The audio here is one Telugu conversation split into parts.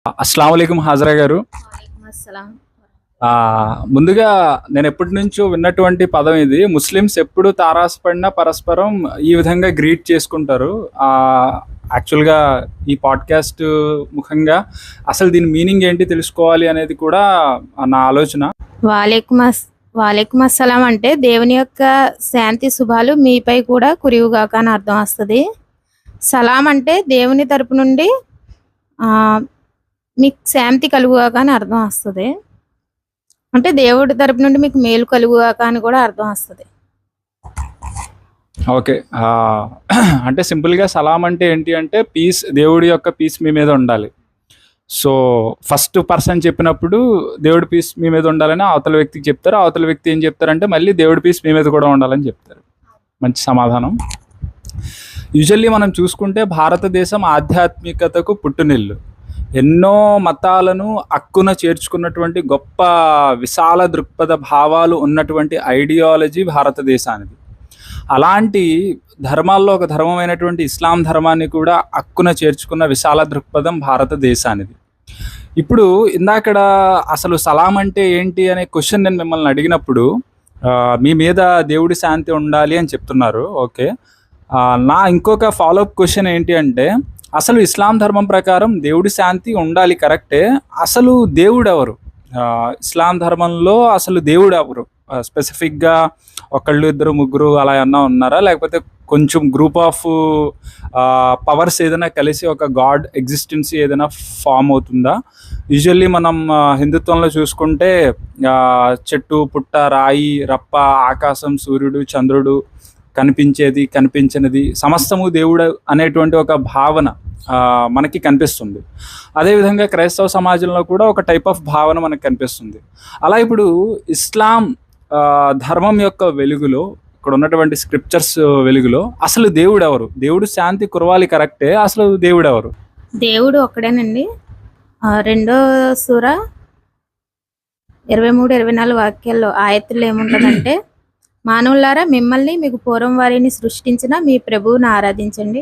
అస్సలాముఅలైకుం హాజరా గారు. వాలేకుమ్ అస్సలాం. ముందుగా నేను ఎప్పటి నుంచో విన్నటువంటి పదం ఇది. ముస్లిమ్స్ ఎప్పుడు తారాసపడినా పరస్పరం ఈ విధంగా గ్రీట్ చేసుకుంటారు. యాక్చువల్గా ఈ పాడ్కాస్ట్ ముఖంగా అసలు దీని మీనింగ్ ఏంటి తెలుసుకోవాలి అనేది కూడా నా ఆలోచన. వాలేకుమ్ అస్సలాం అంటే దేవుని యొక్క శాంతి శుభాలు మీపై కూడా కురివుగాక అని అర్థం వస్తుంది. సలాం అంటే దేవుని తరపు నుండి మీకు శాంతి కలుగుగాక అని అర్థం వస్తుంది. అంటే దేవుడి తరపు నుండి మీకు మేలు కలుగుగాక అని కూడా అర్థం వస్తుంది. ఓకే. అంటే సింపుల్గా సలాం అంటే ఏంటి అంటే పీస్, దేవుడి యొక్క పీస్ మీ మీద ఉండాలి. సో ఫస్ట్ పర్సన్ చెప్పినప్పుడు దేవుడి పీస్ మీ మీద ఉండాలని అవతల వ్యక్తికి చెప్తారు. అవతల వ్యక్తి ఏం చెప్తారంటే మళ్ళీ దేవుడి పీస్ మీ మీద కూడా ఉండాలని చెప్తారు. మంచి సమాధానం. యూజువల్లీ మనం చూసుకుంటే భారతదేశం ఆధ్యాత్మికతకు పుట్టునిల్లు. ఎన్నో మతాలను అక్కున చేర్చుకున్నటువంటి గొప్ప విశాల దృక్పథ భావాలు ఉన్నటువంటి ఐడియాలజీ భారతదేశానికి. అలాంటి ధర్మాల్లో ఒక ధర్మమైనటువంటి ఇస్లాం ధర్మాన్ని కూడా అక్కున చేర్చుకున్న విశాల దృక్పథం భారతదేశానిది. ఇప్పుడు ఇందాకడ అసలు సలాం అంటే ఏంటి అనే క్వశ్చన్ నేను మిమ్మల్ని అడిగినప్పుడు మీ మీద దేవుడి శాంతి ఉండాలి అని చెప్తున్నారు. ఓకే. నా ఇంకొక ఫాలోఅప్ క్వశ్చన్ ఏంటి అంటే అసలు ఇస్లాం ధర్మం ప్రకారం దేవుడి శాంతి ఉండాలి, కరెక్టే. అసలు దేవుడు ఎవరు? ఇస్లాం ధర్మంలో అసలు దేవుడు ఎవరు? స్పెసిఫిక్గా ఒకళ్ళు ఇద్దరు ముగ్గురు అలా ఏమన్నా ఉన్నారా, లేకపోతే కొంచెం గ్రూప్ ఆఫ్ పవర్స్ ఏదైనా కలిసి ఒక గాడ్ ఎగ్జిస్టెన్సీ ఏదైనా ఫామ్ అవుతుందా? యూజువల్లీ మనం హిందుత్వంలో చూసుకుంటే చెట్టు పుట్ట రాయి రప్ప ఆకాశం సూర్యుడు చంద్రుడు కనిపించేది కనిపించినది సమస్తము దేవుడు అనేటువంటి ఒక భావన మనకి కనిపిస్తుంది. అదేవిధంగా క్రైస్తవ సమాజంలో కూడా ఒక టైప్ ఆఫ్ భావన మనకు కనిపిస్తుంది. అలా ఇప్పుడు ఇస్లాం ధర్మం యొక్క వెలుగులో, ఇక్కడ ఉన్నటువంటి స్క్రిప్చర్స్ వెలుగులో అసలు దేవుడు ఎవరు? దేవుడు శాంతి కురవాలి, కరెక్టే. అసలు దేవుడు ఎవరు? దేవుడు ఒక్కడేనండి. రెండో సూర 23-24 వాక్యాల్లో ఆయతుల్లో ఏముంటుందంటే, మానవులారా, మిమ్మల్ని మీకు పూర్వం వారిని సృష్టించిన మీ ప్రభువుని ఆరాధించండి.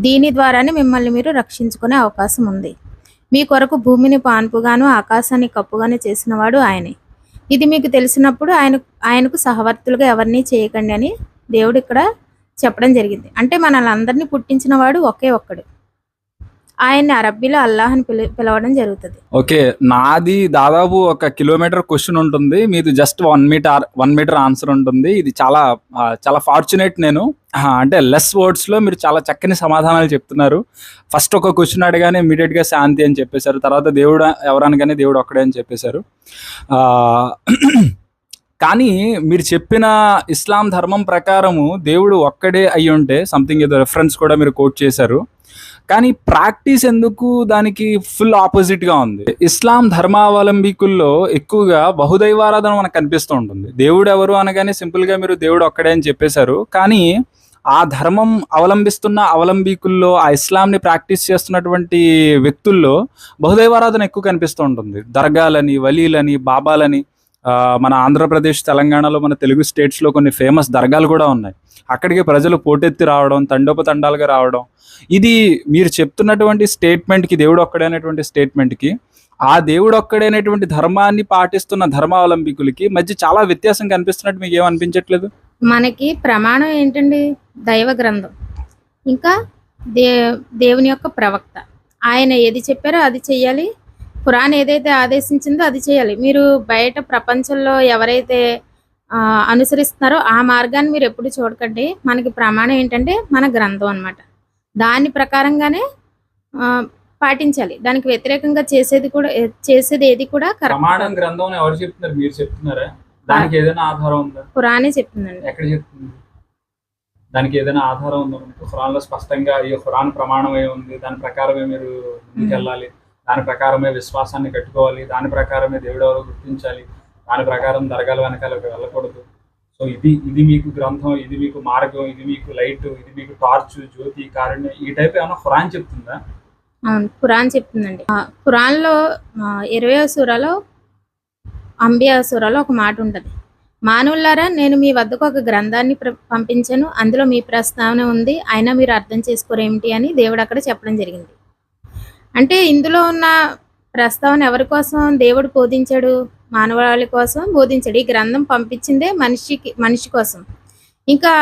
దీని ద్వారానే మిమ్మల్ని మీరు రక్షించుకునే అవకాశం ఉంది. మీ కొరకు భూమిని పాన్పుగాను ఆకాశాన్ని కప్పుగాను చేసినవాడు ఆయనే. ఇది మీకు తెలిసినప్పుడు ఆయనకు సహవర్తులుగా ఎవరిని చేయకండి అని దేవుడు ఇక్కడ చెప్పడం జరిగింది. అంటే మనల్ని అందరినీ పుట్టించిన వాడు ఒకే ఒక్కడు. ఆయన్ని అరబ్బీలో అల్లాహ్ అని పిలవడం జరుగుతుంది. ఓకే. నాది దాదాపు 1 కిలోమీటర్ క్వశ్చన్ ఉంటుంది, మీది జస్ట్ 1 మీటర్ ఆన్సర్ ఉంటుంది. ఇది చాలా చాలా ఫార్చునేట్ నేను. అంటే లెస్ వర్డ్స్లో మీరు చాలా చక్కని సమాధానాలు చెప్తున్నారు. ఫస్ట్ ఒక క్వశ్చన్ అడగానే ఇమీడియట్గా శాంతి అని చెప్పేశారు. తర్వాత దేవుడు ఎవరనగానే దేవుడు ఒక్కడే అని చెప్పేశారు. కానీ మీరు చెప్పిన ఇస్లాం ధర్మం ప్రకారము దేవుడు ఒక్కడే అయి ఉంటే సంథింగ్ ఏదో రెఫరెన్స్ కూడా మీరు కోట్ చేశారు. కానీ ప్రాక్టీస్ ఎందుకు దానికి ఫుల్ ఆపోజిట్గా ఉంది? ఇస్లాం ధర్మావలంబికుల్లో ఎక్కువగా బహుదైవారాధన మనకు కనిపిస్తూ ఉంటుంది. దేవుడు ఎవరు అనగానే సింపుల్గా మీరు దేవుడు ఒక్కడే అని చెప్పేశారు. కానీ ఆ ధర్మం అవలంబికుల్లో, ఆ ఇస్లాంని ప్రాక్టీస్ చేస్తున్నటువంటి వ్యక్తుల్లో బహుదైవారాధన ఎక్కువ కనిపిస్తూ ఉంటుంది. దర్గాలని, వలీలని, బాబాలని. మన ఆంధ్రప్రదేశ్, తెలంగాణలో, మన తెలుగు స్టేట్స్లో కొన్ని ఫేమస్ దర్గాలు కూడా ఉన్నాయి. అక్కడికి ప్రజలు పోటెత్తి రావడం, తండోపతండాలుగా రావడం. ఇది మీరు చెప్తున్నటువంటి స్టేట్మెంట్కి, దేవుడు ఒక్కడైనటువంటి స్టేట్మెంట్కి, ఆ దేవుడు ఒక్కడైనటువంటి ధర్మాన్ని పాటిస్తున్న ధర్మావలంబికులకి మధ్య చాలా వ్యత్యాసం కనిపిస్తున్నట్టు మీకు ఏమనిపించట్లేదు? మనకి ప్రమాణం ఏంటండి? దైవ గ్రంథం, ఇంకా దేవుని యొక్క ప్రవక్త. ఆయన ఏది చెప్పారో అది చెయ్యాలి. ఖురాన్ ఏదైతే ఆదేశించిందో అది చేయాలి. మీరు బయట ప్రపంచంలో ఎవరైతే అనుసరిస్తున్నారో ఆ మార్గాన్ని మీరు ఎప్పుడు చూడకండి. మనకి ప్రమాణం ఏంటంటే మన గ్రంథం అన్నమాట. దాని ప్రకారంగానే పాటించాలి. దానికి వ్యతిరేకంగా చేసేది ఏది కూడా ప్రమాణం గ్రంథం ఎవరు చెప్తున్నారు? మీరు చెప్తున్నారా? దానికి ఏదైనా ఆధారం ఉందా? ఖురానే చెప్తుందండి. ఎక్కడ చెప్తుంది? దానికి ఏదైనా ఆధారం ఉందా? ఖురాన్లో స్పష్టంగా ఈ ఖురాన్ ప్రమాణమే ఉంది, దాని ప్రకారమే మీరు ముందుకెళ్ళాలి, దాని ప్రకారమే విశ్వాసాన్ని కట్టుకోవాలి, దాని ప్రకారమే దేవుడు ఎవరో గుర్తించాలి, దాని ప్రకారం దర్గాల వెనకాలకు వెళ్ళకూడదు. సో ఇది మీకు గ్రంథం, ఇది మీకు మార్గం, ఇది మీకు లైట్, ఇది మీకు టార్చ్, జ్యోతి, కారుణ్యం, ఈ టైప్ ఏమన్నా ఖురాన్ చెప్తుందా? అవును, ఖురాన్ చెప్తుందండి. ఖురాన్లో 20వ సూరాలో, అంబియా సూరాలో ఒక మాట ఉంటుంది. మానవులారా, నేను మీ వద్దకు ఒక గ్రంథాన్ని పంపించాను, అందులో మీ ప్రస్తావన ఉంది, అయినా మీరు అర్థం చేసుకోరేమిటి అని దేవుడు అక్కడ చెప్పడం జరిగింది. అంటే ఇందులో ఉన్న ప్రస్తావన ఎవరి కోసం దేవుడు బోధించాడు? మానవాళి కోసం బోధించాడు. ఈ గ్రంథం పంపించిందే మనిషి కోసం. ఇంకా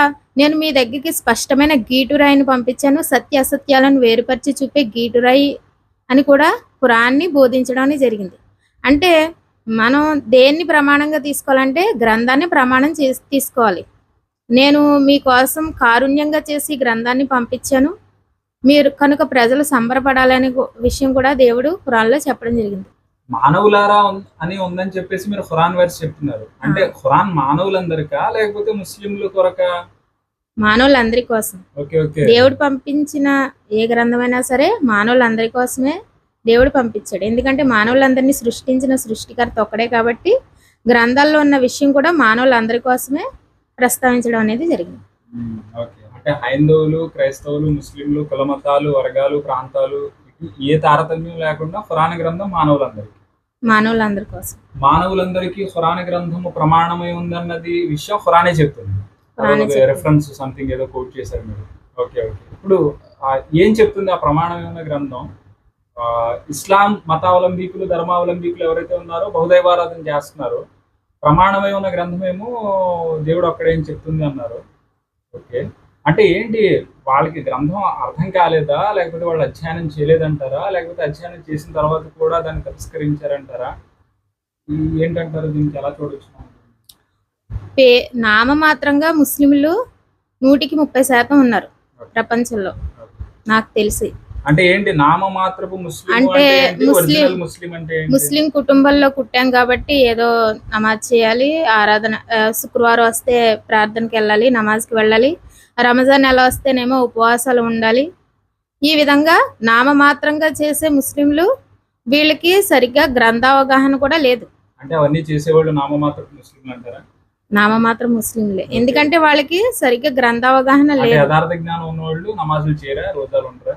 నేను మీ దగ్గరికి స్పష్టమైన గీటురాయిని పంపించాను, సత్య అసత్యాలను వేరుపరిచి చూపే గీటురాయి అని కూడా ఖురాన్ని బోధించడం అనేది జరిగింది. అంటే మనం దేన్ని ప్రమాణంగా తీసుకోవాలంటే గ్రంథాన్ని ప్రమాణం చేసి తీసుకోవాలి. నేను మీకోసం కారుణ్యంగా చేసి గ్రంథాన్ని పంపించాను, మీరు కనుక ప్రజలు సంబరపడాలనే విషయం కూడా దేవుడు ఖురాన్లో చెప్పడం జరిగింది. మానవులారా అని ఉందని చెప్పేసి మీరు ఖురాన్ వర్స్ చెప్తున్నారు. అంటే ఖురాన్ మానవులందరికా లేకపోతే ముస్లింల కొరకా? మానవులందరి కోసం. Okay okay. దేవుడు పంపించిన ఏ గ్రంథమైనా సరే మానవులందరి కోసమే దేవుడు పంపించాడు. ఎందుకంటే మానవులందరినీ సృష్టించిన సృష్టికర్త ఒక్కడే కాబట్టి గ్రంథాల్లో ఉన్న విషయం కూడా మానవులందరి కోసమే ప్రస్తావించడం అనేది జరిగింది. ఓకే. అంటే హైందవులు, క్రైస్తవులు, ముస్లింలు, కులమతాలు, వర్గాలు, ప్రాంతాలు ఏ తారతమ్యం లేకుండా ఖురాన్ గ్రంథం మానవులందరి కోసం. మానవులందరికీ ఖురాన్ గ్రంథము ప్రమాణమై ఉందన్నది విషయం ఖురానే చెప్తుంది. రెఫరెన్స్ సంథింగ్ ఏదో కోట్ చేశారు మీరు. Okay okay. ఇప్పుడు ఏం చెప్తుంది ఆ ప్రమాణమై ఉన్న గ్రంథం? ఇస్లాం మతావలంబీకులు, ధర్మావలంబీకులు ఎవరైతే ఉన్నారో బహుదైవారాధన చేస్తున్నారో, ప్రమాణమై ఉన్న గ్రంథమేమో దేవుడు అక్కడేం చెప్తుంది అన్నారు. ఓకే. అంటే ఏంటి, వాళ్ళకి గ్రంథం అర్థం కాలేదా, లేకపోతే వాళ్ళు అధ్యయనం చేయలేదంటారా, లేకపోతే అధ్యయనం చేసిన తర్వాత కూడా దాన్ని తిరస్కరించారంటారా? ఏంటంటారు, దీనికి ఎలా చూడొచ్చు? నామమాత్రంగా ముస్లింలు 130% ఉన్నారు ప్రపంచంలో నాకు తెలిసి. అంటే ఏంటి నామమాత్రపు ముస్లిం అంటే ముస్లిం అంటే ముస్లిం కుటుంబంలో పుట్టాం కాబట్టి ఏదో నమాజ్ చేయాలి, ఆరాధన, శుక్రవారం వస్తే ప్రార్థనకి వెళ్ళాలి, నమాజ్కి వెళ్ళాలి, రంజాన్ నెల వస్తేనేమో ఉపవాసాలు ఉండాలి. ఈ విధంగా నామమాత్రంగా చేసే ముస్లింలు, వీళ్ళకి సరిగ్గా గ్రంథావగాహన కూడా లేదు. అంటే అవన్నీ చేసేవాళ్ళు నామమాత్రపు ముస్లింలు అంటారా? నామమాత్రం ముస్లింలే, ఎందుకంటే వాళ్ళకి సరిగ్గా గ్రంథావగాహన లేదు. యథార్థ జ్ఞానం ఉన్నవాళ్ళు నమాజులు చేయరా, రోజాలు ఉంటారా?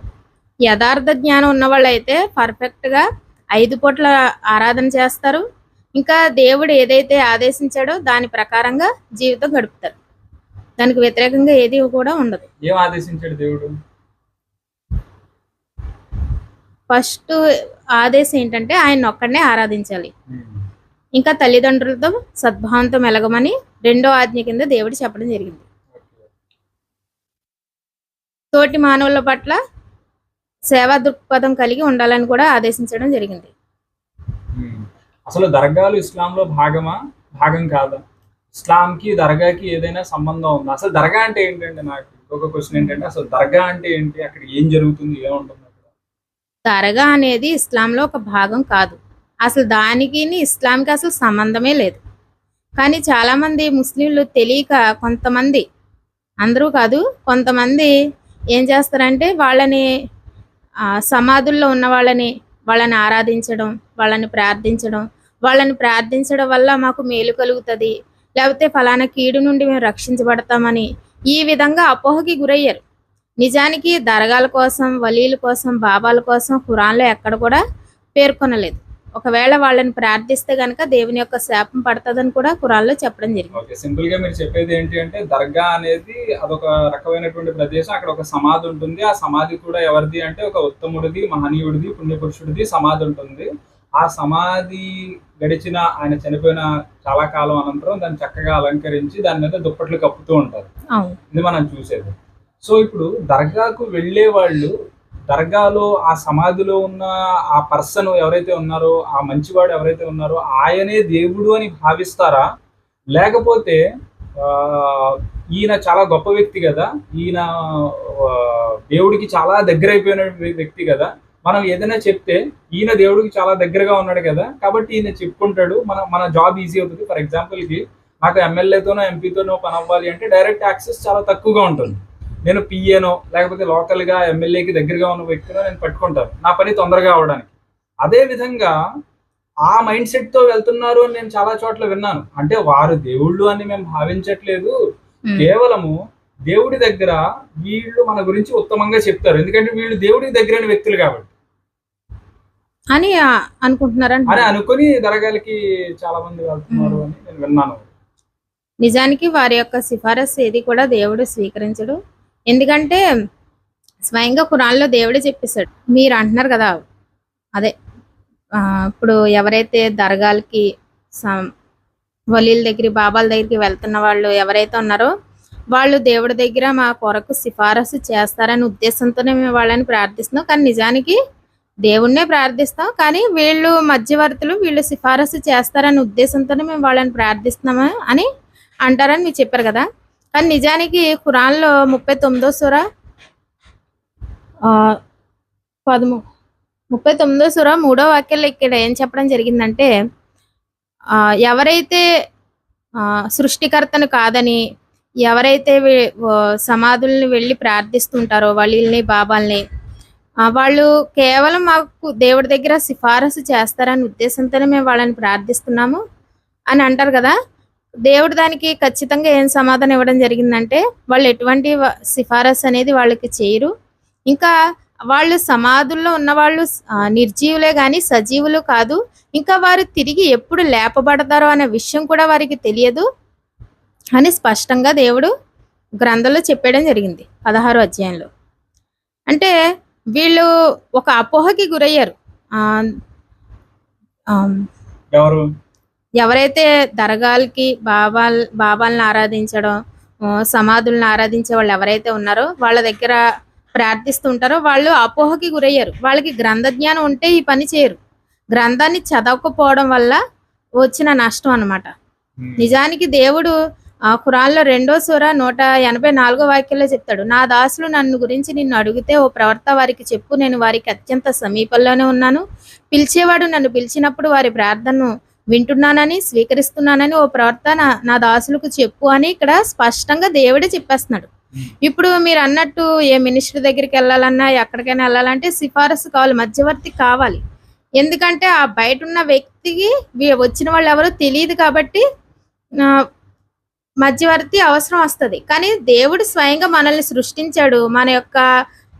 యథార్థ జ్ఞానం ఉన్న వాళ్ళు అయితే పర్ఫెక్ట్ గా 5 పూట్ల ఆరాధన చేస్తారు. ఇంకా దేవుడు ఏదైతే ఆదేశించాడో దాని ప్రకారంగా జీవితం గడుపుతారు. దానికి వ్యతిరేకంగా ఏది కూడా ఉండదు. ఏం ఆదేశించాడు దేవుడు? ఫస్ట్ ఆదేశం ఏంటంటే ఆయన ఒక్కడనే ఆరాధించాలి, ఇంకా తల్లిదండ్రులతో సద్భావంతో మెలగమని రెండో ఆజ్ఞ కింద దేవుడు చెప్పడం జరిగింది. తోటి మానవుల పట్ల సేవా దృక్పథం కలిగి ఉండాలని కూడా ఆదేశించడం జరిగింది. అసలు దర్గాలు ఇస్లాంలో భాగం కాదా? ఇస్లాంకి దర్గాకి ఏదైనా సంబంధం ఉందా? అసలు దర్గా అంటే ఏంటంటే, నాకు ఇంకొక క్వశ్చన్ ఏంటంటే, అసలు దర్గా అంటే ఏంటి, అక్కడ ఏం జరుగుతుంది, ఏముంటుంది? దర్గా అనేది ఇస్లాంలో ఒక భాగం కాదు. అసలు దానికి ఇస్లాంకి అసలు సంబంధమే లేదు. కానీ చాలా మంది ముస్లింలు తెలియక, కొంతమంది, అందరూ కాదు, కొంతమంది ఏం చేస్తారంటే వాళ్ళని సమాధుల్లో ఉన్న వాళ్ళని ఆరాధించడం, వాళ్ళని ప్రార్థించడం వల్ల మాకు మేలు కలుగుతుంది, లేకపోతే ఫలానా కీడు నుండి మేము రక్షించబడతామని ఈ విధంగా అపోహకి గురయ్యారు. నిజానికి దర్గాల కోసం, వలీల కోసం, బాబాల కోసం ఖురాన్లో ఎక్కడ కూడా పేర్కొనలేదు. ఒకవేళ వాళ్ళని ప్రార్థిస్తే గనక దేవుని యొక్క శాపం పడుతుందని కూడా ఖురాన్లో చెప్పడం జరిగింది. ఓకే, సింపుల్ గా మీరు చెప్పేది ఏంటి అంటే, దర్గా అనేది అదొక రకమైనటువంటి ప్రదేశం. అక్కడ ఒక సమాధి ఉంటుంది. ఆ సమాధి కూడా ఎవరిది అంటే ఒక ఉత్తముడిది, మహనీయుడిది, పుణ్యపురుషుడిది సమాధి ఉంటుంది. ఆ సమాధి గడిచిన, ఆయన చనిపోయిన చాలా కాలం అనంతరం దాన్ని చక్కగా అలంకరించి దాని మీద దుప్పట్లు కప్పుతూ ఉంటారు. ఇది మనం చూసేది. సో ఇప్పుడు దర్గాకు వెళ్ళే వాళ్ళు, దర్గాలో ఆ సమాధిలో ఉన్న ఆ పర్సన్ ఎవరైతే ఉన్నారో, ఆ మంచివాడు ఎవరైతే ఉన్నారో ఆయనే దేవుడు అని భావిస్తారా, లేకపోతే ఈయన చాలా గొప్ప వ్యక్తి కదా, ఈయన దేవుడికి చాలా దగ్గర అయిపోయిన వ్యక్తి కదా, మనం ఏదైనా చెప్తే ఈయన దేవుడికి చాలా దగ్గరగా ఉన్నాడు కదా, కాబట్టి ఈయన చెప్పుకుంటాడు, మన జాబ్ ఈజీ అవుతుంది. ఫర్ ఎగ్జాంపుల్కి నాకు ఎమ్మెల్యేతోనో ఎంపీతోనో పని అవ్వాలి అంటే డైరెక్ట్ యాక్సెస్ చాలా తక్కువగా ఉంటుంది. నేను పిఏనో లేకపోతే లోకల్గా ఎమ్మెల్యేకి దగ్గరగా ఉన్న వ్యక్తినో నేను పట్టుకుంటాను నా పని తొందరగా అవడానికి. అదే విధంగా ఆ మైండ్ సెట్తో వెళ్తున్నారు అని నేను చాలా చోట్ల విన్నాను. అంటే వారు దేవుళ్ళు అని మేము భావించట్లేదు, కేవలము దేవుడి దగ్గర వీళ్ళు మన గురించి ఉత్తమంగా చెప్తారు, ఎందుకంటే వీళ్ళు దేవుడికి దగ్గరైన వ్యక్తులు కాబట్టి అని అనుకుంటున్నారని అని అనుకుని దర్గాలకి చాలా మంది వెళ్తున్నారు అని నేను విన్నాను. నిజానికి వారి యొక్క సిఫారసు ఏది కూడా దేవుడు స్వీకరించడు. ఎందుకంటే స్వయంగా ఖురాన్లో దేవుడే చెప్పేశాడు. మీరు అంటున్నారు కదా అదే ఇప్పుడు ఎవరైతే దర్గాలకి వలీల దగ్గర బాబాల దగ్గరికి వెళ్తున్న వాళ్ళు ఎవరైతే ఉన్నారో వాళ్ళు దేవుడి దగ్గర మా కొరకు సిఫారసు చేస్తారనే ఉద్దేశంతోనే మేము వాళ్ళని ప్రార్థిస్తున్నాం. కానీ నిజానికి దేవుణ్ణే ప్రార్థిస్తాం, కానీ వీళ్ళు మధ్యవర్తులు, వీళ్ళు సిఫారసు చేస్తారనే ఉద్దేశంతోనే మేము వాళ్ళని ప్రార్థిస్తున్నాము అని అంటారని మీరు చెప్పారు కదా. కానీ నిజానికి ఖురాన్లో 39వ సూర 39వ సూర 3వ వాక్యంలో ఇక్కడ ఏం చెప్పడం జరిగిందంటే, ఎవరైతే సృష్టికర్తను కాదని ఎవరైతే సమాధుల్ని వెళ్ళి ప్రార్థిస్తుంటారో వలీల్ని బాబాల్ని, వాళ్ళు కేవలం మాకు దేవుడి దగ్గర సిఫారసు చేస్తారనే ఉద్దేశంతోనే మేము వాళ్ళని ప్రార్థిస్తున్నాము అని అంటారు కదా. దేవుడు దానికి ఖచ్చితంగా ఏం సమాధానం ఇవ్వడం జరిగిందంటే, వాళ్ళు ఎటువంటి సిఫారసు అనేది వాళ్ళకి చేయరు. ఇంకా వాళ్ళు సమాధుల్లో ఉన్నవాళ్ళు నిర్జీవులే కానీ సజీవులు కాదు. ఇంకా వారు తిరిగి ఎప్పుడు లేపబడతారో అనే విషయం కూడా వారికి తెలియదు అని స్పష్టంగా దేవుడు గ్రంథంలో చెప్పడం జరిగింది 16వ అధ్యాయంలో. అంటే వీళ్ళు ఒక అపోహకి గురయ్యారు. ఎవరైతే దర్గాలకి బాబాలను ఆరాధించడం, సమాధులను ఆరాధించే వాళ్ళు ఎవరైతే ఉన్నారో వాళ్ళ దగ్గర ప్రార్థిస్తుంటారో వాళ్ళు అపోహకి గురయ్యారు. వాళ్ళకి గ్రంథ జ్ఞానం ఉంటే ఈ పని చేయరు. గ్రంథాన్ని చదవకపోవడం వల్ల వచ్చిన నష్టం అన్నమాట. నిజానికి దేవుడు ఖురాన్లో 2వ సూర 184వ వాక్యంలో చెప్తాడు, నా దాసులు నన్ను గురించి నిన్ను అడిగితే ఓ ప్రవర్త వారికి చెప్పు, నేను వారికి అత్యంత సమీపంలోనే ఉన్నాను. పిలిచేవాడు నన్ను పిలిచినప్పుడు వారి ప్రార్థనను వింటున్నానని స్వీకరిస్తున్నానని ఓ ప్రవర్త నా దాసులకు చెప్పు అని ఇక్కడ స్పష్టంగా దేవుడే చెప్పేస్తున్నాడు. ఇప్పుడు మీరు అన్నట్టు ఏ మినిస్టర్ దగ్గరికి వెళ్ళాలన్నా ఎక్కడికైనా వెళ్ళాలంటే సిఫారసు కావాలి, మధ్యవర్తి కావాలి. ఎందుకంటే ఆ బయట ఉన్న వ్యక్తికి వచ్చిన వాళ్ళు ఎవరో తెలియదు కాబట్టి మధ్యవర్తి అవసరం వస్తుంది. కానీ దేవుడు స్వయంగా మనల్ని సృష్టించాడు. మన యొక్క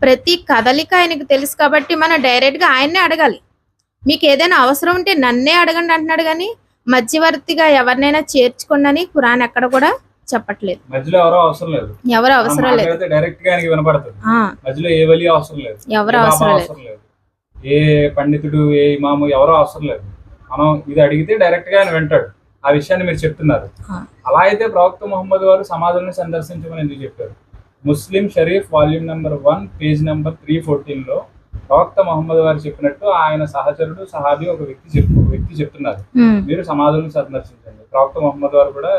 ప్రతి కదలిక ఆయనకు తెలుసు కాబట్టి మనం డైరెక్ట్గా ఆయన్నే అడగాలి. మీకు ఏదైనా అవసరం ఉంటే నన్నే అడగండి అంటున్నాడు, కానీ మధ్యవర్తిగా ఎవరినైనా చేర్చుకోండి అని ఖురాన్ ఎక్కడ కూడా చెప్పట్లేదు. మధ్యలో ఎవరు అవసరం లేదు, ఎవరు అవసరం లేదు, డైరెక్ట్ గా ఆయనకి వినపడుతుంది. మధ్యలో ఏ వలి అవసరం లేదు, ఎవరు అవసరం లేదు, ఏ పండితుడు ఏ ఇమాము ఎవరో అవసరం లేదు. మనం ఇది అడిగితే డైరెక్ట్ గా ఆయన వింటాడు. ఆ విషయాన్ని మీరు చెప్తున్నారు. అలా అయితే ప్రవక్త ముహమ్మద్ వారు సమాధులను సందర్శించమని ఎందుకు చెప్పారు? Muslim Sharif volume number 1 page number 314లో ప్రవక్త ముహమ్మద్ వారు చెప్పినట్టు ఆయన సహచరుడు సహాబీ ఒక వ్యక్తి చెప్తున్నారు, మీరు సమాధులను సందర్శించండి. ప్రవక్త ముహమ్మద్ వారు కూడా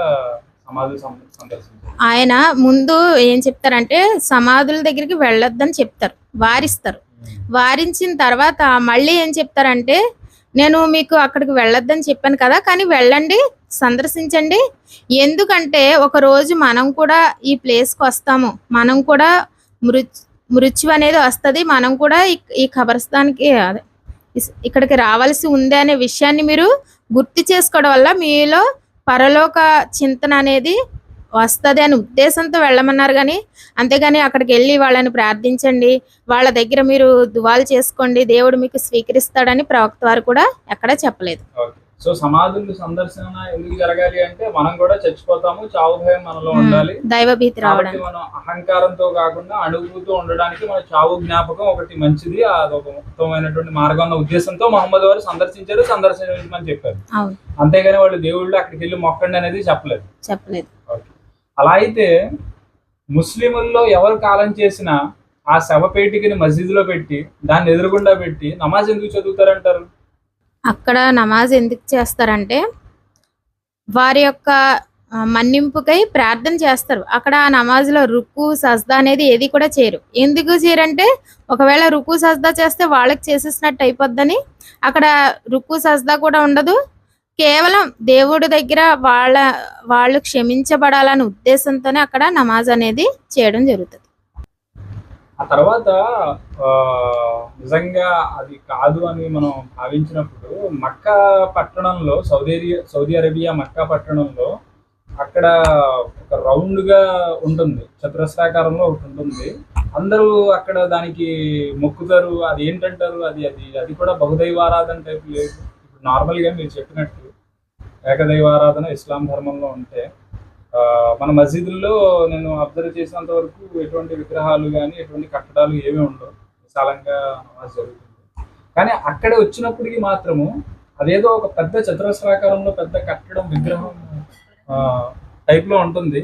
సమాధులు సందర్శించారు. ఆయన ముందు ఏం చెప్తారంటే సమాధుల దగ్గరికి వెళ్ళొద్దని చెప్తారు, వారిస్తారు. వారించిన తర్వాత మళ్ళీ ఏం చెప్తారంటే, నేను మీకు అక్కడికి వెళ్ళొద్దని చెప్పాను కదా, కానీ వెళ్ళండి, సందర్శించండి. ఎందుకంటే ఒక రోజు మనం కూడా ఈ ప్లేస్కి వస్తాము, మనం కూడా మృత్యు అనేది వస్తుంది, మనం కూడా ఈ ఖబర్స్థాన్కి ఇక్కడికి రావాల్సి ఉంది అనే విషయాన్ని మీరు గుర్తు చేసుకోవడం వల్ల మీలో పరలోక చింతన అనేది వస్తుంది అనే ఉద్దేశంతో వెళ్ళమన్నారు. కానీ అంతేగాని అక్కడికి వెళ్ళి వాళ్ళని ప్రార్థించండి, వాళ్ళ దగ్గర మీరు దువాలు చేసుకోండి, దేవుడు మీకు స్వీకరిస్తాడని ప్రవక్త వారు కూడా ఎక్కడా చెప్పలేదు. సో సమాధుల సందర్శన ఎందుకు జరగాలి అంటే మనం కూడా చచ్చిపోతాము, చావు భయం మనలో ఉండాలి, దైవభీతి రావడానికి. మనం అహంకారంతో కాకుండా అణుగుతూ ఉండడానికి మన చావు జ్ఞాపకం ఒకటి మంచిది, అదొక ఉత్తమమైనటువంటి మార్గం అన్న ఉద్దేశంతో మహమ్మద్ వారు సందర్శించమని చెప్పారు. అంతేగాని వాళ్ళు దేవుళ్ళు అక్కడికి వెళ్ళి మొక్కండి అనేది చెప్పలేదు. అలా అయితే ముస్లింల్లో ఎవరు కాలం చేసినా ఆ శవపేటికని మస్జిద్లో పెట్టి దాన్ని ఎదురుగుండా పెట్టి నమాజ్ ఎందుకు చదువుతారంటారు? అక్కడ నమాజ్ ఎందుకు చేస్తారంటే వారి యొక్క మన్నింపుకై ప్రార్థన చేస్తారు. అక్కడ ఆ నమాజ్లో రుకు సజ్దా అనేది ఏది కూడా చేయరు. ఎందుకు చేయరంటే ఒకవేళ రుకు సజ్దా చేస్తే వాళ్ళకి చేసేసినట్టు అయిపోద్దని అక్కడ రుకు సజ్దా కూడా ఉండదు. కేవలం దేవుడి దగ్గర వాళ్ళు క్షమించబడాలనే ఉద్దేశంతోనే అక్కడ నమాజ్ అనేది చేయడం జరుగుతుంది. ఆ తర్వాత నిజంగా అది కాదు అని మనం భావించినప్పుడు మక్కా పట్టణంలో సౌదీ అరేబియా మక్కా పట్టణంలో అక్కడ ఒక రౌండ్ గా ఉంటుంది, చతురస్రాకారంలో ఒకటి ఉంటుంది. అందరూ అక్కడ దానికి మొక్కుతారు. అది ఏంటంటారు? అది కూడా బహుదైవారాధన టైప్ లేదు. ఇప్పుడు నార్మల్గా మీరు చెప్పినట్టు ఏకదైవారాధన ఇస్లాం ధర్మంలో ఉంటే మన మసీదుల్లో నేను అబ్జర్వ్ చేసినంత వరకు ఎటువంటి విగ్రహాలు కానీ ఎటువంటి కట్టడాలు ఏమీ ఉండవు, విశాలంగా నమాజ్ జరుగుతుంది. కానీ అక్కడ వచ్చినప్పటికి మాత్రము అదేదో ఒక పెద్ద చతురస్రాకారంలో పెద్ద కట్టడం విగ్రహం టైప్ లో ఉంటుంది.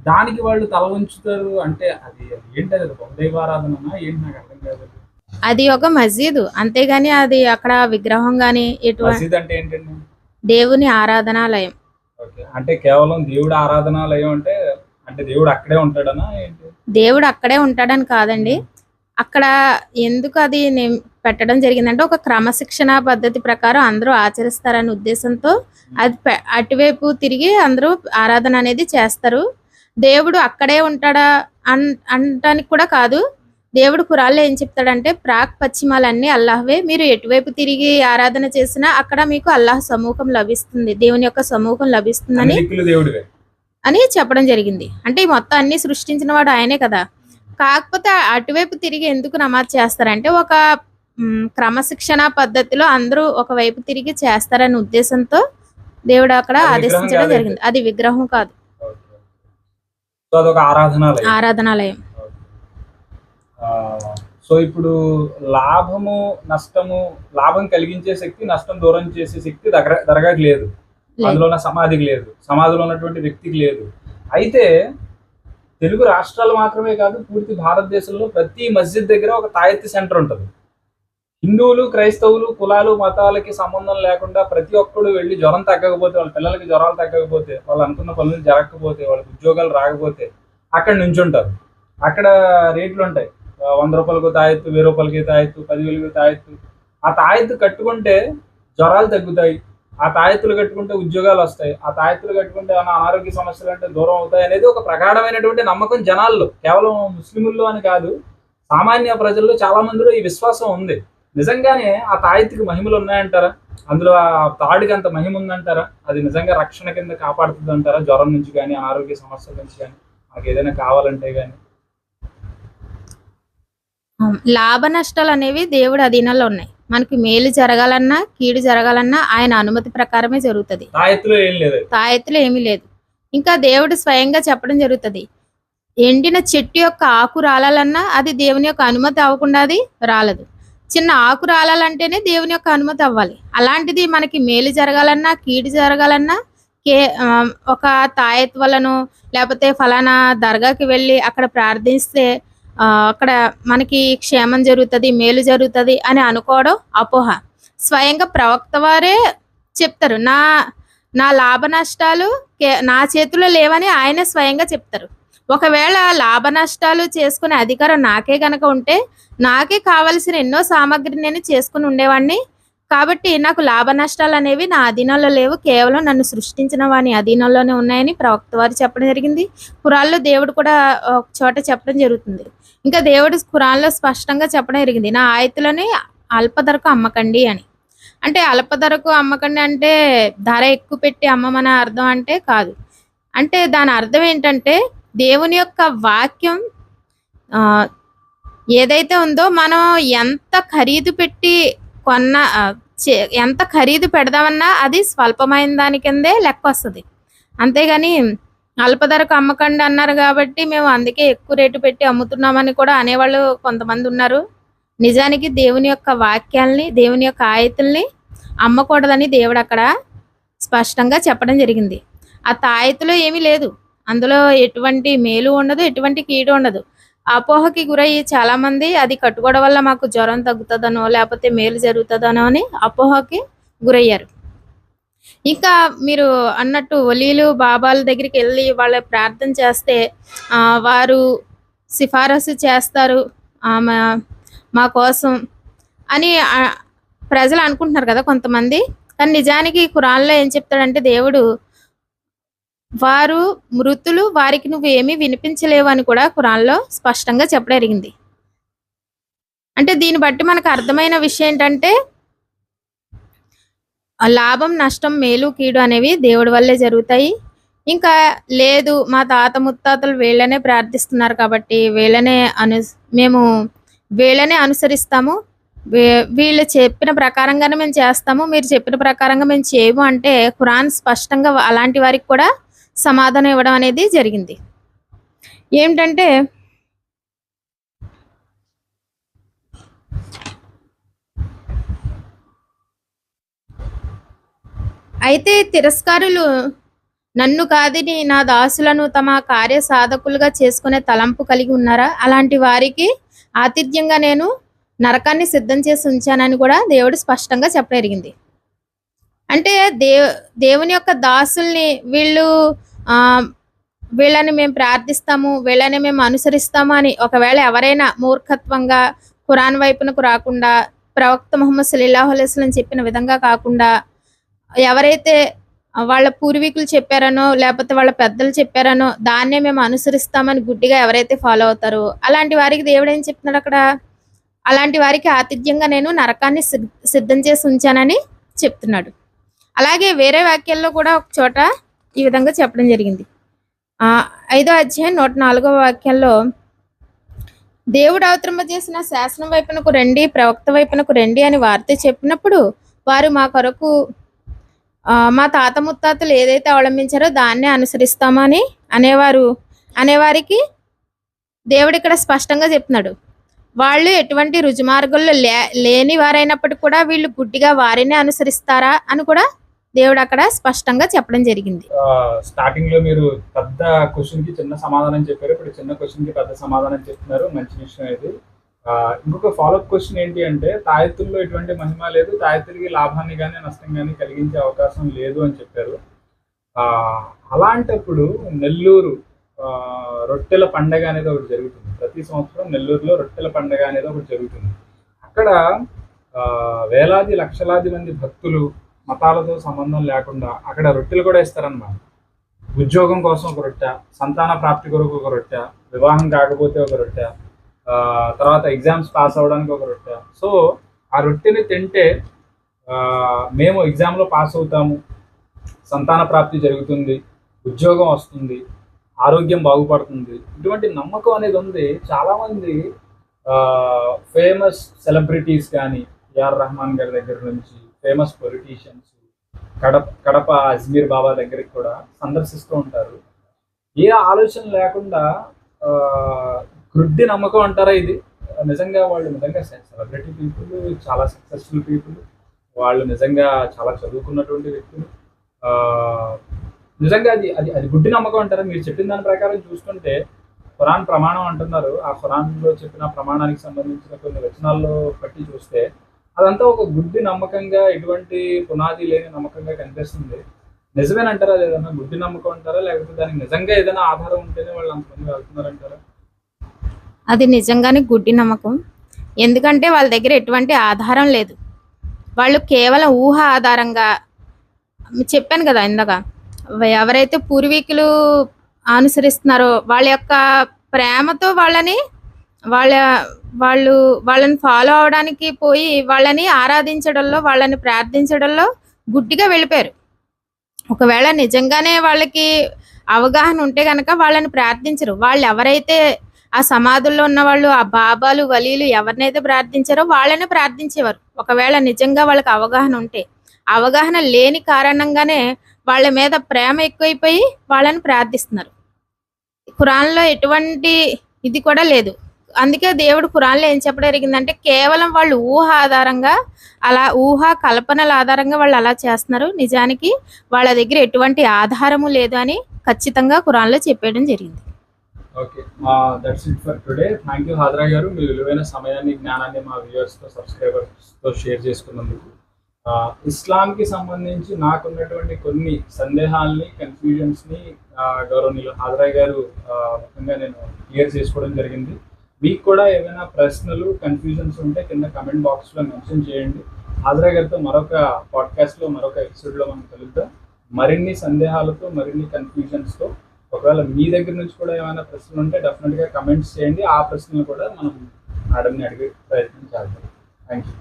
దానికి వాళ్ళు తల ఉంచుతారు అంటే అది ఏంటి? అది బహుదైవారాధన ఏంటి? నాకు అర్థం కాదు. అది ఒక మస్జిద్, అంతేగాని అది అక్కడ విగ్రహం గాని మసీద్ అంటే ఏంటండి? దేవుని ఆరాధనాలయం. ఓకే, అంటే కేవలం దేవుడు ఆరాధనాలయం అంటే అంటే దేవుడు అక్కడే ఉంటాడనా ఏంటి? దేవుడు అక్కడే ఉంటాడని కాదండి. అక్కడ ఎందుకు అది పెట్టడం జరిగిందంటే ఒక క్రమశిక్షణ పద్ధతి ప్రకారం అందరూ ఆచరిస్తారనే ఉద్దేశంతో అది అటువైపు తిరిగి అందరూ ఆరాధన అనేది చేస్తారు. దేవుడు అక్కడే ఉంటాడా అనటానికి కూడా కాదు. దేవుడు ఖురాన్లో ఏం చెప్తాడంటే ప్రాక్ పశ్చిమాలన్నీ అల్లాహ్వే, మీరు ఎటువైపు తిరిగి ఆరాధన చేసినా అక్కడ మీకు అల్లాహ్ సమూహం లభిస్తుంది, దేవుని యొక్క సమూహం లభిస్తుందని అని చెప్పడం జరిగింది. అంటే ఈ మొత్తం అన్ని సృష్టించిన వాడు ఆయనే కదా. కాకపోతే అటువైపు తిరిగి ఎందుకు నమాజ్ చేస్తారంటే ఒక క్రమశిక్షణ పద్ధతిలో అందరూ ఒకవైపు తిరిగి చేస్తారనే ఉద్దేశంతో దేవుడు అక్కడ ఆదేశించడం జరిగింది. అది విగ్రహం కాదు, ఆరాధనాలయం. సో ఇప్పుడు లాభము నష్టము, లాభం కలిగించే శక్తి, నష్టం దూరం చేసే శక్తి దర్గాకి లేదు, అందులో ఉన్న సమాధికి లేదు, సమాధిలో ఉన్నటువంటి వ్యక్తికి లేదు. అయితే తెలుగు రాష్ట్రాలు మాత్రమే కాదు, పూర్తి భారతదేశంలో ప్రతి మస్జిద్ దగ్గర ఒక తాయెత్తు సెంటర్ ఉంటుంది. హిందువులు, క్రైస్తవులు, కులాలు, మతాలకి సంబంధం లేకుండా ప్రతి ఒక్కరు వెళ్ళి జ్వరం తగ్గకపోతే, వాళ్ళ పిల్లలకి జ్వరాలు తగ్గకపోతే, వాళ్ళు అనుకున్న పనులు జరగకపోతే, వాళ్ళకి ఉద్యోగాలు రాకపోతే అక్కడ నుంచుంటారు. అక్కడ రేట్లు ఉంటాయి, 100 రూపాయలకు తాయెత్తు, 1000 రూపాయలకి తాయెత్తు, 10,000కి తాయెత్తు. ఆ తాయెత్తు కట్టుకుంటే జ్వరాలు తగ్గుతాయి, ఆ తాయెత్తులు కట్టుకుంటే ఉద్యోగాలు వస్తాయి, ఆ తాయెత్తులు కట్టుకుంటే అనారోగ్య సమస్యలు అంటే దూరం అవుతాయి అనేది ఒక ప్రగాఢమైనటువంటి నమ్మకం జనాల్లో. కేవలం ముస్లింల్లో అని కాదు, సామాన్య ప్రజల్లో చాలా మందిలో ఈ విశ్వాసం ఉంది. నిజంగానే ఆ తాయెత్తుకి మహిమలు ఉన్నాయంటారా? అందులో ఆ తాడికి అంత మహిమ ఉందంటారా? అది నిజంగా రక్షణ కింద కాపాడుతుంది అంటారా? జ్వరం నుంచి కానీ, అనారోగ్య సమస్యల నుంచి కానీ, మాకు ఏదైనా కావాలంటే కానీ. లాభ నష్టాలు అనేవి దేవుడి అధీనంలో ఉన్నాయి. మనకి మేలు జరగాలన్నా కీడు జరగాలన్నా ఆయన అనుమతి ప్రకారమే జరుగుతుంది. తాయెత్తులో ఏమీ లేదు. ఇంకా దేవుడు స్వయంగా చెప్పడం జరుగుతుంది, ఎండిన చెట్టు యొక్క ఆకు రాలాలన్నా అది దేవుని యొక్క అనుమతి అవ్వకుండా అది రాలదు. చిన్న ఆకు రాలాలంటేనే దేవుని యొక్క అనుమతి అవ్వాలి. అలాంటిది మనకి మేలు జరగాలన్నా కీడు జరగాలన్నా ఒక తాయెత్తు వలనో లేకపోతే ఫలానా దర్గాకి వెళ్ళి అక్కడ ప్రార్థిస్తే అక్కడ మనకి క్షేమం జరుగుతుంది, మేలు జరుగుతుంది అని అనుకోవడం అపోహ. స్వయంగా ప్రవక్త వారే చెప్తారు, నా లాభ నష్టాలు నా చేతిలో లేవని ఆయనే స్వయంగా చెప్తారు. ఒకవేళ లాభ నష్టాలు చేసుకునే అధికారం నాకే గనక ఉంటే నాకే కావలసిన ఎన్నో సామాగ్రిని నేను చేసుకుని ఉండేవాడిని. కాబట్టి నాకు లాభ నష్టాలు అనేవి నా అధీనంలో లేవు, కేవలం నన్ను సృష్టించిన వాని అధీనంలోనే ఉన్నాయని ప్రవక్త వారు చెప్పడం జరిగింది. ఖురాన్లో దేవుడు కూడా ఒక చోట చెప్పడం జరుగుతుంది. ఇంకా దేవుడు ఖురాన్లో స్పష్టంగా చెప్పడం జరిగింది, నా ఆయతులని అల్ప ధరకు అమ్మకండి అని. అంటే అల్ప ధరకు అమ్మకండి అంటే ధర ఎక్కువ పెట్టి అమ్మమని అర్థం అంటే కాదు. అంటే దాని అర్థం ఏంటంటే దేవుని యొక్క వాక్యం ఏదైతే ఉందో మనం ఎంత ఖరీదు పెట్టి ఎంత ఖరీదు పెడదామన్నా అది స్వల్పమైన దాని కిందే లెక్క వస్తుంది. అంతేగాని అల్ప ధరకు అమ్మకండి అన్నారు కాబట్టి మేము అందుకే ఎక్కువ రేటు పెట్టి అమ్ముతున్నామని కూడా అనేవాళ్ళు కొంతమంది ఉన్నారు. నిజానికి దేవుని యొక్క వాక్యాల్ని, దేవుని యొక్క ఆయతుల్ని అమ్మకూడదని దేవుడు అక్కడ స్పష్టంగా చెప్పడం జరిగింది. ఆ తాయెత్తులో ఏమీ లేదు, అందులో ఎటువంటి మేలు ఉండదు, ఎటువంటి కీడు ఉండదు. అపోహకి గురయ్యి చాలా మంది అది కట్టుకోవడం వల్ల మాకు జ్వరం తగ్గుతుందనో లేకపోతే మేలు జరుగుతుందనో అని అపోహకి గురయ్యారు. ఇంకా మీరు అన్నట్టు ఒలీలు బాబాల దగ్గరికి వెళ్ళి వాళ్ళ ప్రార్థన చేస్తే వారు సిఫారసు చేస్తారు మా కోసం అని ప్రజలు అనుకుంటున్నారు కదా కొంతమంది. కానీ నిజానికి ఖురాన్లో ఏం చెప్తాడంటే దేవుడు, వారు మృతులు, వారికి నువ్వు ఏమీ వినిపించలేవు అని కూడా ఖురాన్లో స్పష్టంగా చెప్పడం జరిగింది. అంటే దీన్ని బట్టి మనకు అర్థమైన విషయం ఏంటంటే లాభం నష్టం మేలు కీడు అనేవి దేవుడి వల్లే జరుగుతాయి. ఇంకా లేదు మా తాత ముత్తాతలు వీళ్ళనే ప్రార్థిస్తున్నారు కాబట్టి మేము వీళ్ళనే అనుసరిస్తాము, వీళ్ళు చెప్పిన ప్రకారంగానే మేము చేస్తాము, మీరు చెప్పిన ప్రకారంగా మేము చేయము అంటే ఖురాన్ స్పష్టంగా అలాంటి వారికి కూడా సమాధానం ఇవ్వడం అనేది జరిగింది. ఏమిటంటే అయితే తిరస్కారులు నన్ను కాదని నా దాసులను తమ కార్య సాధకులుగా చేసుకునే తలంపు కలిగి ఉన్నారా? అలాంటి వారికి ఆతిథ్యంగా నేను నరకాన్ని సిద్ధం చేసి ఉంచానని కూడా దేవుడు స్పష్టంగా చెప్పగలిగింది. అంటే దేవుని యొక్క దాసుల్ని ఆ వీళ్ళని మేము ప్రార్థిస్తాము, వీళ్ళని మేము అనుసరిస్తాము అని ఒకవేళ ఎవరైనా మూర్ఖత్వంగా ఖురాన్ వైపునకు రాకుండా, ప్రవక్త ముహమ్మద్ సల్లల్లాహు అలైహి వసల్లం చెప్పిన విధంగా కాకుండా, ఎవరైతే వాళ్ళ పూర్వీకులు చెప్పారనో లేకపోతే వాళ్ళ పెద్దలు చెప్పారనో దాన్నే మేము అనుసరిస్తామని గుడ్డిగా ఎవరైతే ఫాలో అవుతారో అలాంటి వారికి దేవుడు ఏం చెప్తున్నాడు అక్కడ? అలాంటి వారికి ఆతిథ్యంగా నేను నరకాన్ని సిద్ధం చేసి ఉంచానని చెప్తున్నాడు. అలాగే వేరే వాక్యాల్లో కూడా ఒక చోట ఈ విధంగా చెప్పడం జరిగింది. 5వ అధ్యాయం 104వ వాక్యంలో దేవుడు అవతరింపజేసిన శాసనం వైపునకు రండి, ప్రవక్త వైపునకు రండి అని వార్త చెప్పినప్పుడు వారు మా కొరకు మా తాత ముత్తాతలు ఏదైతే అవలంబించారో దాన్నే అనుసరిస్తామని అనేవారికి దేవుడు ఇక్కడ స్పష్టంగా చెప్తున్నాడు. వాళ్ళు ఎటువంటి రుజుమార్గంలో లేని వారైనప్పటికీ కూడా వీళ్ళు గుడ్డిగా వారినే అనుసరిస్తారా అని కూడా దేవుడు అక్కడ స్పష్టంగా చెప్పడం జరిగింది. స్టార్టింగ్ లో మీరు పెద్ద క్వశ్చన్ కి చిన్న సమాధానం చెప్పారు, ఇప్పుడు చిన్న క్వశ్చన్ కి పెద్ద సమాధానం చెప్తున్నారు. మంచి విషయం ఇది. ఇంకొక ఫాలోఅప్ క్వశ్చన్ ఏంటి అంటే, తాయెత్తుల్లో ఎటువంటి మహిమ లేదు, తాయెత్తులకి లాభాన్ని కానీ నష్టం కానీ కలిగించే అవకాశం లేదు అని చెప్పారు. అలాంటప్పుడు నెల్లూరు రొట్టెల పండగ అనేది ఒకటి జరుగుతుంది. ప్రతి సంవత్సరం నెల్లూరులో రొట్టెల పండగ అనేది ఒకటి జరుగుతుంది. అక్కడ వేలాది లక్షలాది మంది భక్తులు మతాలతో సంబంధం లేకుండా అక్కడ రొట్టెలు కూడా ఇస్తారన్నమాట. ఉద్యోగం కోసం ఒక రొట్టె, సంతాన ప్రాప్తి కొరకు ఒక రొట్టె, వివాహం కాకపోతే ఒక రొట్టె, తర్వాత ఎగ్జామ్స్ పాస్ అవ్వడానికి ఒక రొట్టె. సో ఆ రొట్టెని తింటే మేము ఎగ్జామ్లో పాస్ అవుతాము, సంతాన ప్రాప్తి జరుగుతుంది, ఉద్యోగం వస్తుంది, ఆరోగ్యం బాగుపడుతుంది, ఇటువంటి నమ్మకం అనేది ఉంది. చాలామంది ఫేమస్ సెలబ్రిటీస్ కానీ ఏఆర్ రెహమాన్ గారి దగ్గర నుంచి ఫేమస్ పొలిటీషియన్స్ కడప అజ్మీర్ బాబా దగ్గరికి కూడా సందర్శిస్తూ ఉంటారు. ఏ ఆలోచన లేకుండా గుడ్డి నమ్మకం అంటారా ఇది? నిజంగా వాళ్ళు నిజంగా సెలబ్రిటీ పీపుల్, చాలా సక్సెస్ఫుల్ పీపుల్, వాళ్ళు నిజంగా చాలా చదువుకున్నటువంటి వ్యక్తులు. నిజంగా అది అది అది గుడ్డి నమ్మకం అంటారా? మీరు చెప్పిన దాని ప్రకారం చూస్తుంటే ఖురాన్ ప్రమాణం అంటున్నారు. ఆ ఖురాన్లో చెప్పిన ప్రమాణానికి సంబంధించిన కొన్ని వచనాల్లో బట్టి చూస్తే అదంతా ఒక గుడ్డి నమ్మకంగా, ఎటువంటి పునాది లేని నమ్మకంగా కనిపిస్తుంది. నిజమేనంటారా? అది ఏదైనా గుడ్డి నమ్మకం అంటారా, లేకపోతే దానికి నిజంగా ఏదైనా ఆధారం ఉంటేనే వాళ్ళు అంతమంది వెళ్తున్నారంటారా? అది నిజంగానే గుడ్డి నమ్మకం. ఎందుకంటే వాళ్ళ దగ్గర ఎటువంటి ఆధారం లేదు. వాళ్ళు కేవలం ఊహ ఆధారంగా, చెప్పాను కదా ఇందాక, ఎవరైతే పూర్వీకులు అనుసరిస్తున్నారో వాళ్ళ యొక్క ప్రేమతో వాళ్ళని ఫాలో అవడానికి పోయి వాళ్ళని ఆరాధించడంలో, వాళ్ళని ప్రార్థించడంలో గుడ్డిగా వెళ్ళిపోయారు. ఒకవేళ నిజంగానే వాళ్ళకి అవగాహన ఉంటే కనుక వాళ్ళని ప్రార్థించరు. వాళ్ళు ఎవరైతే ఆ సమాధుల్లో ఉన్న వాళ్ళు, ఆ బాబాలు వలీలు ఎవరినైతే ప్రార్థించారో వాళ్ళని ప్రార్థించేవారు. ఒకవేళ నిజంగా వాళ్ళకి అవగాహన ఉంటే. అవగాహన లేని కారణంగానే వాళ్ళ మీద ప్రేమ ఎక్కువైపోయి వాళ్ళని ప్రార్థిస్తున్నారు. ఖురాన్లో ఎటువంటి ఇది కూడా లేదు. అందుకే దేవుడు ఖురాన్లో ఏం చెప్పడం జరిగిందంటే, కేవలం వాళ్ళు ఊహ ఆధారంగా, అలా ఊహ కల్పనల ఆధారంగా వాళ్ళు అలా చేస్తున్నారు. నిజానికి వాళ్ళ దగ్గర ఎటువంటి ఆధారము లేదు అని ఖచ్చితంగా ఖురాన్లో చెప్పేయడం జరిగింది. Okay, that's it for today. Thank you Hajara గారు, మీ విలువైన సమయాన్ని, జ్ఞానాన్ని మా వ్యూవర్స్తో, సబ్స్క్రైబర్స్తో షేర్ చేసుకున్నందుకు. ఇస్లాంకి సంబంధించి నాకున్నటువంటి కొన్ని సందేహాలని, కన్ఫ్యూజన్స్ని గౌరవనీయులు హాజరా గారు ముఖ్యంగా నేను క్లియర్ చేసుకోవడం జరిగింది. మీకు కూడా ఏమైనా ప్రశ్నలు, కన్ఫ్యూజన్స్ ఉంటే కింద కమెంట్ బాక్స్లో మెన్షన్ చేయండి. హాజరా గారితో మరొక పాడ్కాస్ట్లో, మరొక ఎపిసోడ్లో మనం కలుద్దాం. మరిన్ని సందేహాలతో, మరిన్ని కన్ఫ్యూజన్స్తో. ఒకవేళ మీ దగ్గర నుంచి కూడా ఏమైనా ప్రశ్నలు ఉంటే డెఫినెట్గా కమెంట్స్ చేయండి. ఆ ప్రశ్నలు కూడా మనం మేడంని అడిగే ప్రయత్నం చేద్దాం. Thank you.